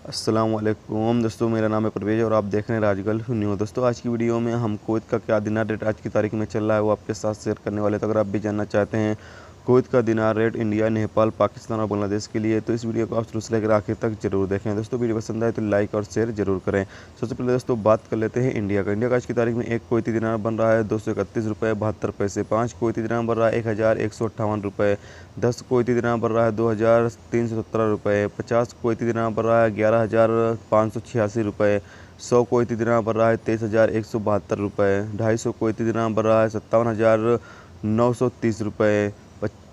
अस्सलाम वालेकुम दोस्तों, मेरा नाम है परवेज़ और आप देख रहे हैं राजगल्फ न्यूज़। दोस्तों आज की वीडियो में हम कुवैत का क्या दिनार रेट आज की तारीख में चल रहा है वो आपके साथ शेयर करने वाले। तो अगर आप भी जानना चाहते हैं कुवैत का दिनार रेट इंडिया, नेपाल, पाकिस्तान और बांग्लादेश के लिए, तो इस वीडियो को आप शुरू से लेकर आखिर तक जरूर देखें। दोस्तों वीडियो पसंद आए तो लाइक और शेयर जरूर करें। सबसे पहले दोस्तों बात कर लेते हैं इंडिया का। इंडिया का आज की तारीख में एक कुवैती दिनार बन रहा है 231 रुपये 72 पैसे। 5 कुवैती दिनार बन रहा है 1158 रुपये। 10 कुवैती दिनार बन रहा है 2317 रुपये। 50 कुवैती दिनार बन रहा है 11,586 रुपये। 100 कुवैती दिनार बन रहा है 23,172 रुपये। 250 कुवैती दिनार बन रहा है 57,930 रुपये।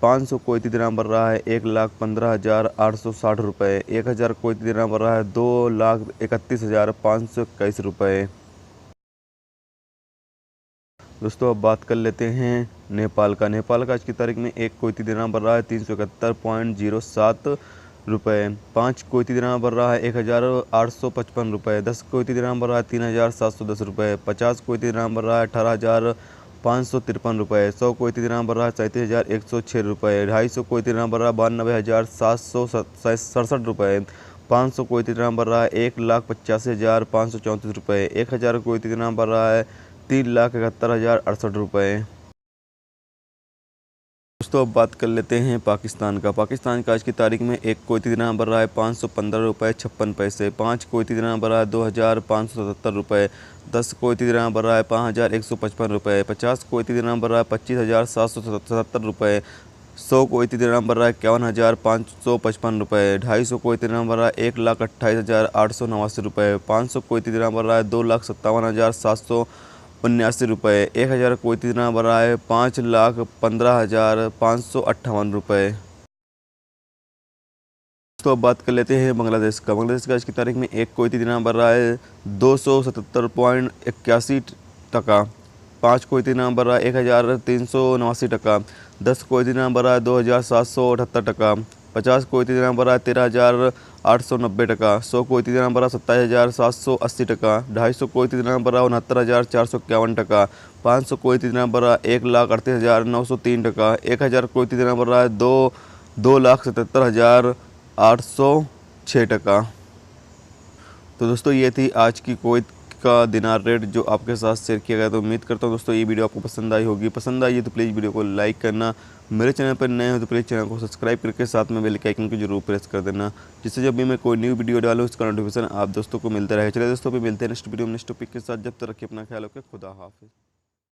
500 कुवैती दिनार बन रहा है 1,15,860 रुपये। 1000 कुवैती दिनार बन रहा है 2,31,521 रुपये। दोस्तों अब बात कर लेते हैं नेपाल का। नेपाल का आज की तारीख में एक कुवैती दिनार बन रहा है 371.07 रुपये। 5 कुवैती दिनार बन रहा है 1,855 रुपये। 10 कुवैती दिनार बन रहा है 3,710 रुपये। 50 कुवैती दिनार बन रहा है 18,553 रुपये। 100 कुवैती दिनार बन रहा है 37,106 रुपये। 250 कुवैती दिनार बन रहा है 92,767 रुपये। 500 कुवैती दिनार बन रहा है 1,85,534 रुपये। 1000 कुवैती दिनार बन रहा है 3,71,068 रुपये। दोस्तों अब बात कर लेते हैं पाकिस्तान का। पाकिस्तान का आज की तारीख में एक कुवैती दिनार बन रहा है 515 रुपये 56 पैसे। 5 कुवैती दिनार बन रहा है 2,577 रुपये। 10 कुवैती दिनार बन रहा है 5,155 रुपये। 50 कुवैती दिनार बन रहा है 25,777 रुपये। 100 कुवैती दिनार बन रहा है 51,555 रुपये। 250 कुवैती दिनार बन रहा है 1,28,889 रुपये। 500 कुवैती दिनार बन रहा है 2,57,779 रुपये। 1000 कुवैती दिनार बन रहा है 5,15,558 रुपये। तो अब बात कर लेते हैं बांग्लादेश का। बांग्लादेश का आज की तारीख में एक कुवैती दिनार बन रहा है 277.81 टका। 5 कुवैती दिनार बन रहा है 1,389 टका। 10 कुवैती दिनार बन रहा है 2,778 टका। 50 कुवैती दिनार बन रहा है 13,890 टका। 100 कुवैती दिनार बन रहा है 27,780 टका। 250 कुवैती दिनार बन रहा है 69,451 टका। 500 कुवैती दिनार बन रहा है 1,38,903 टका। 1000 कुवैती दिनार बन रहा है 2,77,806 टका। तो दोस्तों ये थी आज की कुवैत का दिनार रेट जो आपके साथ शेयर किया गया। तो उम्मीद करता हूँ दोस्तों ये वीडियो आपको पसंद आई होगी। पसंद आई है तो प्लीज़ वीडियो को लाइक करना। मेरे चैनल पर नए हो तो प्लीज़ चैनल को सब्सक्राइब करके साथ में बेल के आइकन को जरूर प्रेस कर देना, जिससे जब भी मैं कोई न्यू वीडियो डालूँ उसका नोटिफिकेशन आप दोस्तों को मिलता रहे। चलिए दोस्तों भी मिलते हैं नेक्स्ट वीडियो में नेक्स्ट टॉपिक के साथ। जब तक रखिए अपना ख्याल रखिए। खुदा हाफिज़।